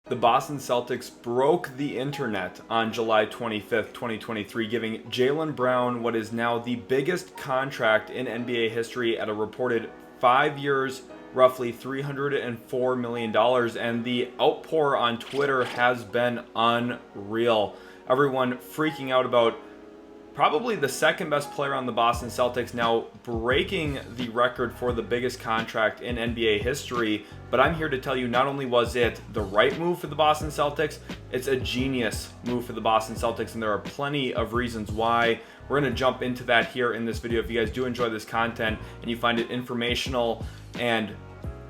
The Boston Celtics broke the internet on July 25th, 2023, giving Jaylen Brown what is now the biggest contract in NBA history at a reported 5 years, roughly $304 million. And the outpour on Twitter has been unreal. Everyone freaking out about probably the second best player on the Boston Celtics now breaking the record for the biggest contract in NBA history. But I'm here to tell you, not only was it the right move for the Boston Celtics, it's a genius move for the Boston Celtics, and there are plenty of reasons why. We're going to jump into that here in this video. If you guys do enjoy this content and you find it informational and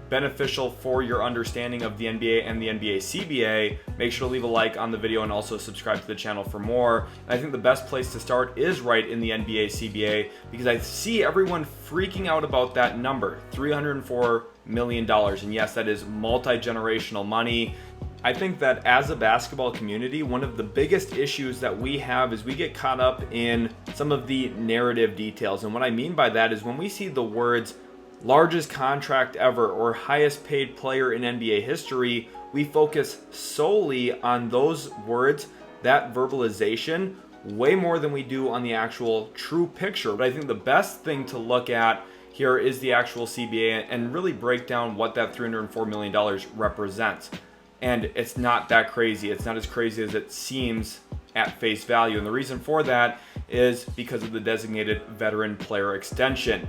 beneficial for your understanding of the NBA and the NBA CBA, make sure to leave a like on the video and also subscribe to the channel for more. And I think the best place to start is right in the NBA CBA, because I see everyone freaking out about that number, $304 million. And yes, that is multi-generational money. I think that as a basketball community, one of the biggest issues that we have is we get caught up in some of the narrative details. And what I mean by that is when we see the words largest contract ever or highest paid player in NBA history, we focus solely on those words, that verbalization, way more than we do on the actual true picture. But I think the best thing to look at here is the actual CBA and really break down what that $304 million represents. And it's not that crazy. It's not as crazy as it seems at face value. And the reason for that is because of the designated veteran player extension.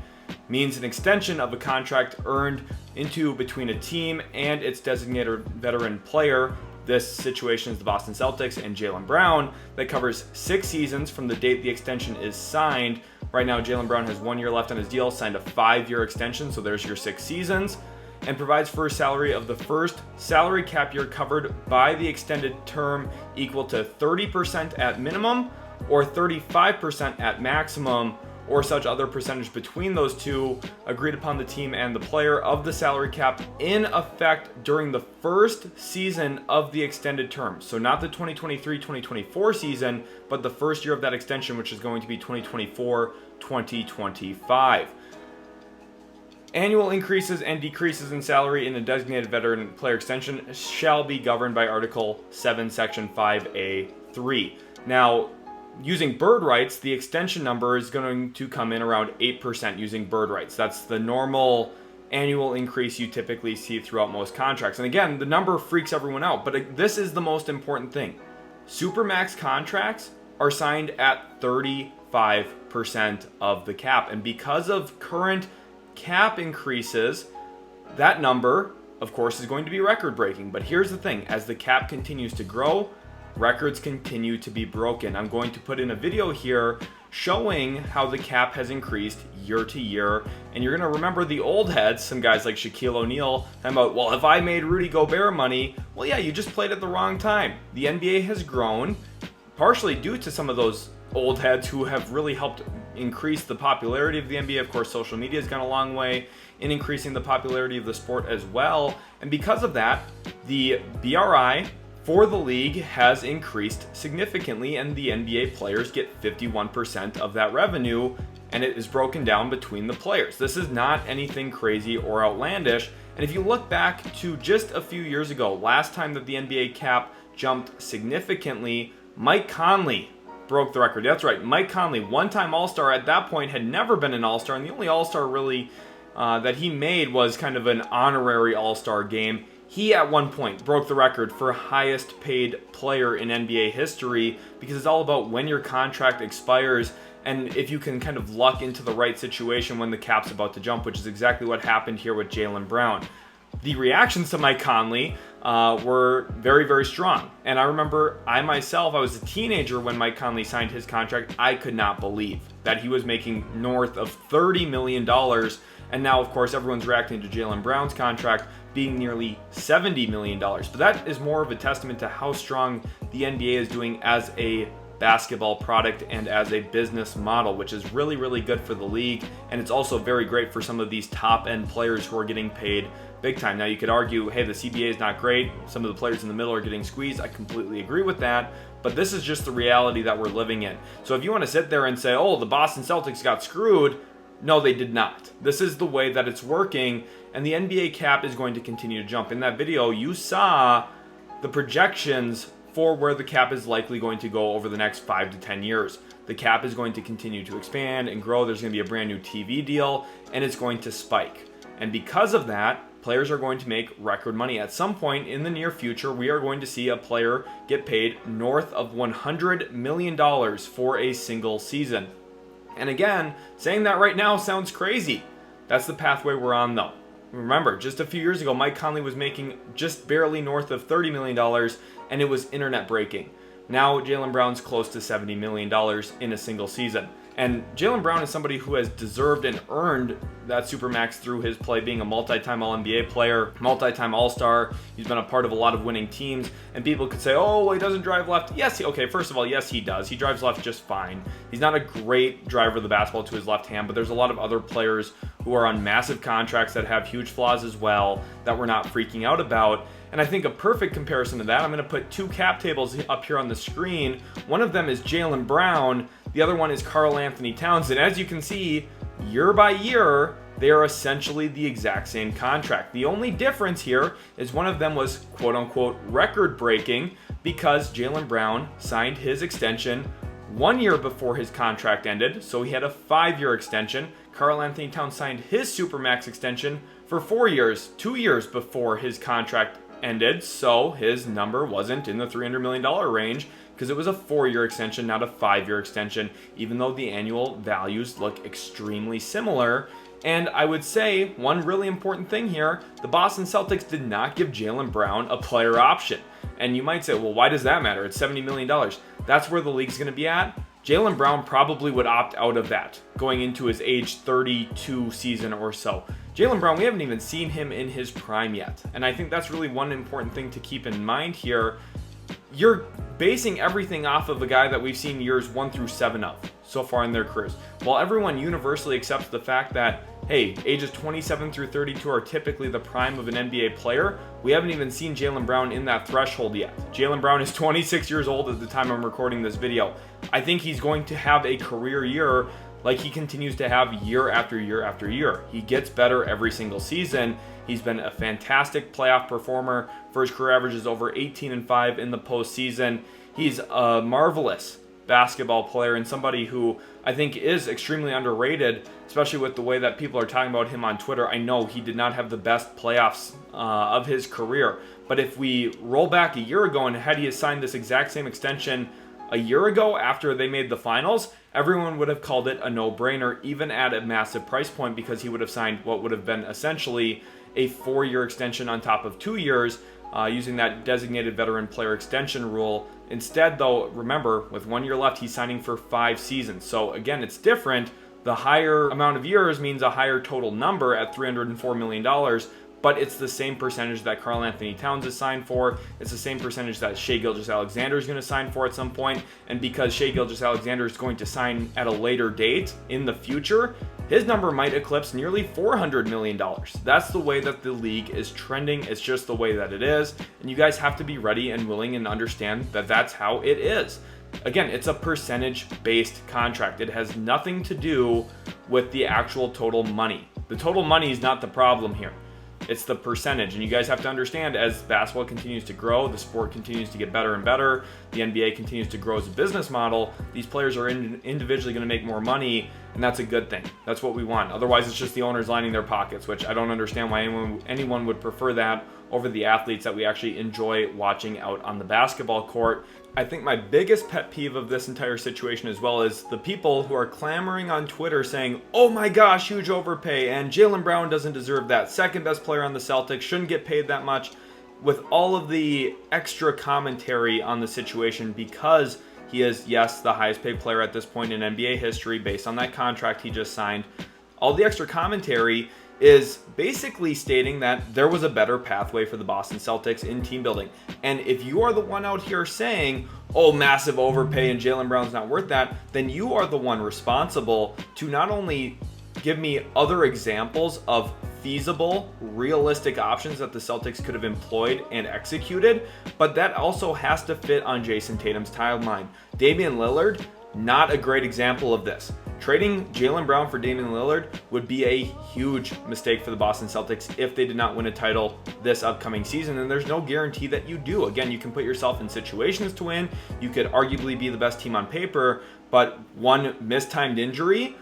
Means an extension of a contract earned into between a team and its designated veteran player. This situation is the Boston Celtics and Jaylen Brown, that covers 6 seasons from the date the extension is signed. Right now, Jaylen Brown has 1 year left on his deal, signed a 5-year extension, so there's your 6 seasons, and provides for a salary of the first salary cap year covered by the extended term equal to 30% at minimum or 35% at maximum, or such other percentage between those two agreed upon the team and the player of the salary cap in effect during the first season of the extended term. So not the 2023-2024 season, but the first year of that extension, which is going to be 2024-2025. Annual increases and decreases in salary in a designated veteran player extension shall be governed by Article 7, Section 5A3. Now, using bird rights, the extension number is going to come in around 8% using bird rights. That's the normal annual increase you typically see throughout most contracts. And again, the number freaks everyone out, but this is the most important thing. Supermax contracts are signed at 35% of the cap. And because of current cap increases, that number, of course, is going to be record-breaking. But here's the thing. As the cap continues to grow, records continue to be broken. I'm going to put in a video here showing how the cap has increased year to year. And you're going to remember the old heads, some guys like Shaquille O'Neal, talking about, well, if I made Rudy Gobert money, well, yeah, you just played at the wrong time. The NBA has grown, partially due to some of those old heads who have really helped increase the popularity of the NBA. Of course, social media has gone a long way in increasing the popularity of the sport as well. And because of that, the BRI for the league has increased significantly, and the NBA players get 51% of that revenue, and it is broken down between the players. This is not anything crazy or outlandish. And if you look back to just a few years ago, last time that the NBA cap jumped significantly, Mike Conley broke the record. That's right, Mike Conley, one-time All-Star, at that point had never been an All-Star, and the only All-Star really that he made was kind of an honorary All-Star game. He at one point broke the record for highest paid player in NBA history, because it's all about when your contract expires and if you can kind of luck into the right situation when the cap's about to jump, which is exactly what happened here with Jaylen Brown. The reactions to Mike Conley were very, very strong. And I remember I was a teenager when Mike Conley signed his contract. I could not believe that he was making north of $30 million. And now, of course, everyone's reacting to Jaylen Brown's contract being nearly $70 million. But that is more of a testament to how strong the NBA is doing as a basketball product and as a business model, which is really, really good for the league. And it's also very great for some of these top-end players who are getting paid big time. Now, you could argue, hey, the CBA is not great. Some of the players in the middle are getting squeezed. I completely agree with that. But this is just the reality that we're living in. So if you want to sit there and say, oh, the Boston Celtics got screwed, no, they did not. This is the way that it's working, and the NBA cap is going to continue to jump. In that video, you saw the projections for where the cap is likely going to go over the next 5 to 10 years. The cap is going to continue to expand and grow. There's going to be a brand new TV deal, and it's going to spike. And because of that, players are going to make record money. At some point in the near future, we are going to see a player get paid north of $100 million for a single season. And again, saying that right now sounds crazy. That's the pathway we're on, though. Remember, just a few years ago, Mike Conley was making just barely north of $30 million, and it was internet breaking. Now, Jaylen Brown's close to $70 million in a single season. And Jaylen Brown is somebody who has deserved and earned that Supermax through his play, being a multi-time All-NBA player, multi-time All-Star. He's been a part of a lot of winning teams. And people could say, oh, well, he doesn't drive left. Yes, okay, first of all, yes, he does. He drives left just fine. He's not a great driver of the basketball to his left hand, but there's a lot of other players who are on massive contracts that have huge flaws as well that we're not freaking out about. And I think a perfect comparison to that, I'm going to put two cap tables up here on the screen. One of them is Jaylen Brown. The other one is Karl-Anthony Towns. And as you can see, year by year, they are essentially the exact same contract. The only difference here is one of them was quote-unquote record-breaking because Jaylen Brown signed his extension 1 year before his contract ended, so he had a 5-year extension. Karl-Anthony Towns signed his Supermax extension for 4 years, 2 years before his contract ended, so his number wasn't in the $300 million range because it was a 4-year extension, not a 5-year extension, even though the annual values look extremely similar. And I would say one really important thing here, the Boston Celtics did not give Jaylen Brown a player option. And you might say, well, why does that matter? It's $70 million. That's where the league's going to be at. Jaylen Brown probably would opt out of that going into his age 32 season or so. Jaylen Brown, we haven't even seen him in his prime yet. And I think that's really one important thing to keep in mind here. You're basing everything off of a guy that we've seen years 1 through 7 of so far in their careers. While everyone universally accepts the fact that, hey, ages 27 through 32 are typically the prime of an NBA player, we haven't even seen Jaylen Brown in that threshold yet. Jaylen Brown is 26 years old at the time I'm recording this video. I think he's going to have a career year like he continues to have year after year after year. He gets better every single season. He's been a fantastic playoff performer. First career average is over 18 and 5 in the postseason. He's a marvelous basketball player and somebody who I think is extremely underrated, especially with the way that people are talking about him on Twitter. I know he did not have the best playoffs of his career, but if we roll back a year ago and had he signed this exact same extension a year ago after they made the finals, everyone would have called it a no-brainer, even at a massive price point, because he would have signed what would have been essentially a 4-year extension on top of 2 years, using that designated veteran player extension rule. Instead, though, remember, with 1 year left, he's signing for 5 seasons. So again, it's different. The higher amount of years means a higher total number at $304 million, but it's the same percentage that Karl-Anthony Towns is signed for. It's the same percentage that Shai Gilgeous-Alexander is going to sign for at some point. And because Shai Gilgeous-Alexander is going to sign at a later date in the future, his number might eclipse nearly $400 million. That's the way that the league is trending. It's just the way that it is. And you guys have to be ready and willing and understand that that's how it is. Again, it's a percentage-based contract. It has nothing to do with the actual total money. The total money is not the problem here. It's the percentage, and you guys have to understand, as basketball continues to grow, the sport continues to get better and better, the NBA continues to grow as a business model, these players are individually going to make more money, and that's a good thing. That's what we want. Otherwise, it's just the owners lining their pockets, which I don't understand why anyone would prefer that over the athletes that we actually enjoy watching out on the basketball court. I think my biggest pet peeve of this entire situation as well is the people who are clamoring on Twitter saying, oh my gosh, huge overpay, and Jaylen Brown doesn't deserve that. Second best player on the Celtics, shouldn't get paid that much. With all of the extra commentary on the situation, because he is, yes, the highest paid player at this point in NBA history based on that contract he just signed, all the extra commentary is basically stating that there was a better pathway for the Boston Celtics in team building. And if you are the one out here saying, oh, massive overpay and Jaylen Brown's not worth that, then you are the one responsible to not only give me other examples of feasible, realistic options that the Celtics could have employed and executed, but that also has to fit on Jason Tatum's timeline. Damian Lillard, not a great example of this. Trading Jaylen Brown for Damian Lillard would be a huge mistake for the Boston Celtics if they did not win a title this upcoming season, and there's no guarantee that you do. Again, you can put yourself in situations to win. You could arguably be the best team on paper, but one mistimed injury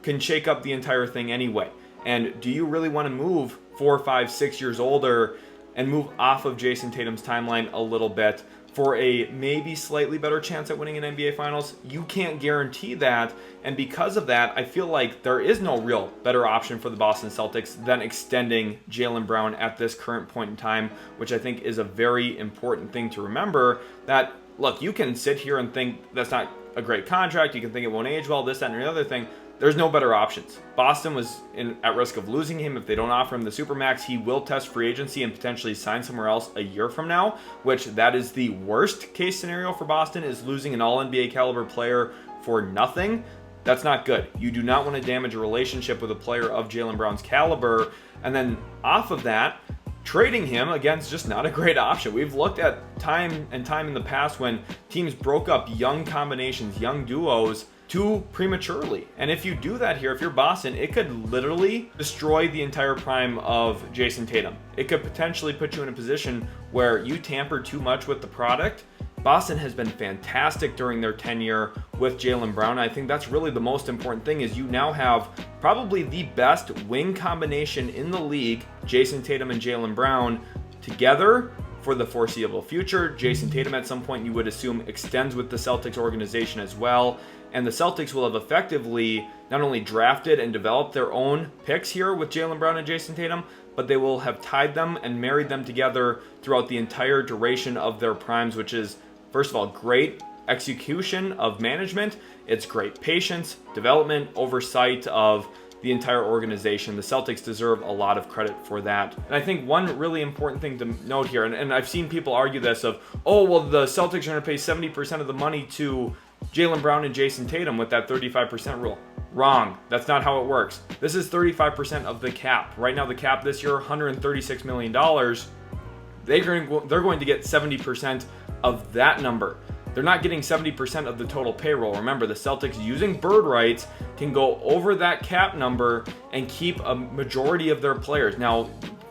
can shake up the entire thing anyway. And do you really want to move 4, 5, 6 years older and move off of Jason Tatum's timeline a little bit for a maybe slightly better chance at winning an NBA Finals? You can't guarantee that, and because of that, I feel like there is no real better option for the Boston Celtics than extending Jaylen Brown at this current point in time, which I think is a very important thing to remember. That, look, you can sit here and think that's not a great contract, you can think it won't age well, this, that, and the other thing. There's no better options. Boston was at risk of losing him. If they don't offer him the Supermax, he will test free agency and potentially sign somewhere else a year from now, which that is the worst case scenario for Boston, is losing an all-NBA caliber player for nothing. That's not good. You do not want to damage a relationship with a player of Jaylen Brown's caliber. And then off of that, trading him, again, is just not a great option. We've looked at time and time in the past when teams broke up young combinations, young duos, too prematurely. And if you do that here, if you're Boston, it could literally destroy the entire prime of Jason Tatum. It could potentially put you in a position where you tamper too much with the product. Boston has been fantastic during their tenure with Jaylen Brown. I think that's really the most important thing, is you now have probably the best wing combination in the league, Jason Tatum and Jaylen Brown, together for the foreseeable future. Jason Tatum at some point, you would assume, extends with the Celtics organization as well. And the Celtics will have effectively not only drafted and developed their own picks here with Jaylen Brown and Jason Tatum, but they will have tied them and married them together throughout the entire duration of their primes, which is, first of all, great execution of management. It's great patience, development, oversight of the entire organization. The Celtics deserve a lot of credit for that. And I think one really important thing to note here, and I've seen people argue this of, oh, well, the Celtics are going to pay 70% of the money to Jaylen Brown and Jason Tatum with that 35% rule. Wrong. That's not how it works. This is 35% of the cap. Right now, the cap this year, $136 million. They're going to get 70% of that number. They're not getting 70% of the total payroll. Remember, the Celtics, using bird rights, can go over that cap number and keep a majority of their players. Now,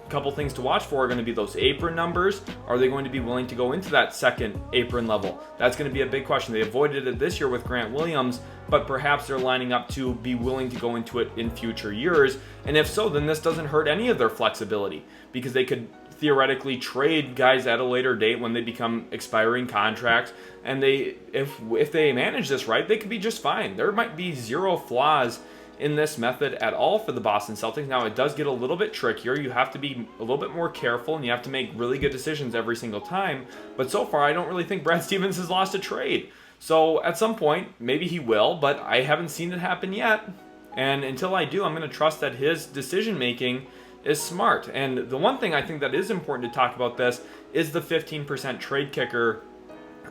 couple things to watch for are going to be those apron numbers. Are they going to be willing to go into that second apron level? That's going to be a big question. They avoided it this year with Grant Williams, but perhaps they're lining up to be willing to go into it in future years. And if so, then this doesn't hurt any of their flexibility, because they could theoretically trade guys at a later date when they become expiring contracts. And if they manage this right, they could be just fine. There might be zero flaws in this method at all for the Boston Celtics. Now, it does get a little bit trickier. You have to be a little bit more careful, and you have to make really good decisions every single time. But so far, I don't really think Brad Stevens has lost a trade. So at some point, maybe he will, but I haven't seen it happen yet. And until I do, I'm going to trust that his decision-making is smart. And the one thing I think that is important to talk about this is the 15% trade kicker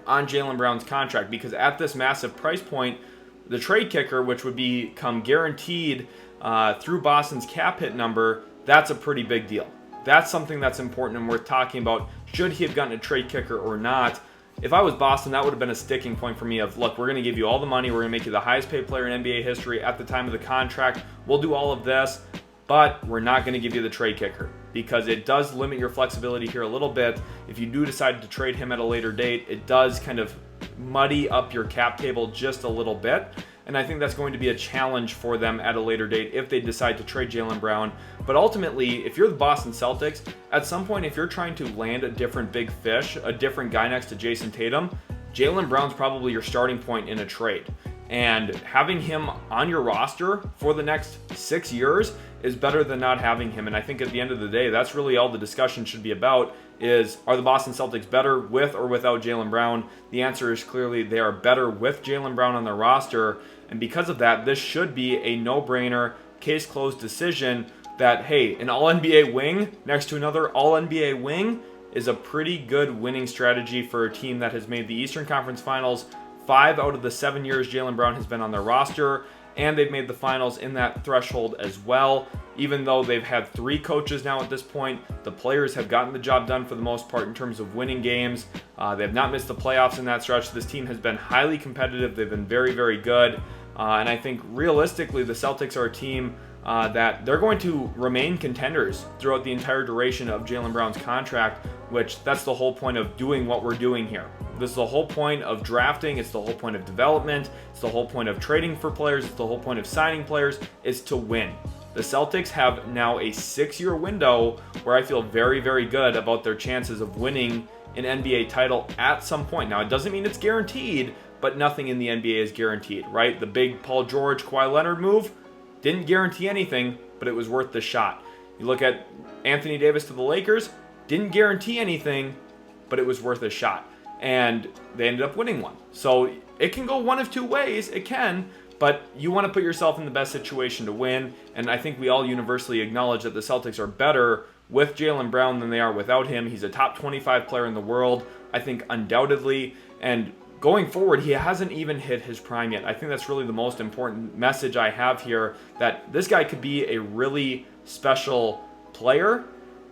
on Jaylen Brown's contract, because at this massive price point, the trade kicker, which would become guaranteed through Boston's cap hit number, that's a pretty big deal. That's something that's important and worth talking about. Should he have gotten a trade kicker or not? If I was Boston, that would have been a sticking point for me of, look, we're going to give you all the money. We're going to make you the highest paid player in NBA history at the time of the contract. We'll do all of this, but we're not going to give you the trade kicker, because it does limit your flexibility here a little bit. If you do decide to trade him at a later date, it does kind of muddy up your cap table just a little bit. And I think that's going to be a challenge for them at a later date if they decide to trade Jaylen Brown. But ultimately, if you're the Boston Celtics, at some point, if you're trying to land a different big fish, a different guy next to Jason Tatum, Jaylen Brown's probably your starting point in a trade. And having him on your roster for the next 6 years is better than not having him. And I think at the end of the day, that's really all the discussion should be about, is, are the Boston Celtics better with or without Jaylen Brown? The answer is clearly they are better with Jaylen Brown on their roster. And because of that, this should be a no-brainer, case-closed decision that, hey, an All-NBA wing next to another All-NBA wing is a pretty good winning strategy for a team that has made the Eastern Conference Finals 5 out of the 7 years Jaylen Brown has been on their roster, and they've made the finals in that threshold as well. Even though they've had 3 coaches now at this point, the players have gotten the job done for the most part in terms of winning games. They have not missed the playoffs in that stretch. This team has been highly competitive. They've been very, very good. And I think realistically, the Celtics are a team that they're going to remain contenders throughout the entire duration of Jaylen Brown's contract, which that's the whole point of doing what we're doing here. This is the whole point of drafting. It's the whole point of development. It's the whole point of trading for players. It's the whole point of signing players, is to win. The Celtics have now a 6-year window where I feel very, very good about their chances of winning an NBA title at some point. Now, it doesn't mean it's guaranteed, but nothing in the NBA is guaranteed, right? The big Paul George, Kawhi Leonard move didn't guarantee anything, but it was worth the shot. You look at Anthony Davis to the Lakers, didn't guarantee anything, but it was worth a shot. And they ended up winning one. So it can go one of two ways. It can, but you want to put yourself in the best situation to win. And I think we all universally acknowledge that the Celtics are better with Jaylen Brown than they are without him. He's a top 25 player in the world, I think, undoubtedly. And going forward, he hasn't even hit his prime yet. I think that's really the most important message I have here, that this guy could be a really special player.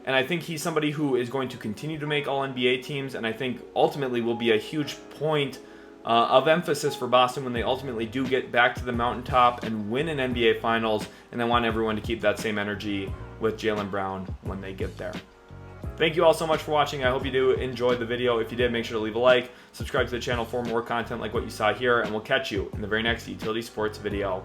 And I think he's somebody who is going to continue to make All-NBA teams, and I think ultimately will be a huge point of emphasis for Boston when they ultimately do get back to the mountaintop and win an NBA Finals. And I want everyone to keep that same energy with Jaylen Brown when they get there. Thank you all so much for watching. I hope you do enjoy the video. If you did, make sure to leave a like, subscribe to the channel for more content like what you saw here, and we'll catch you in the very next Utility Sports video.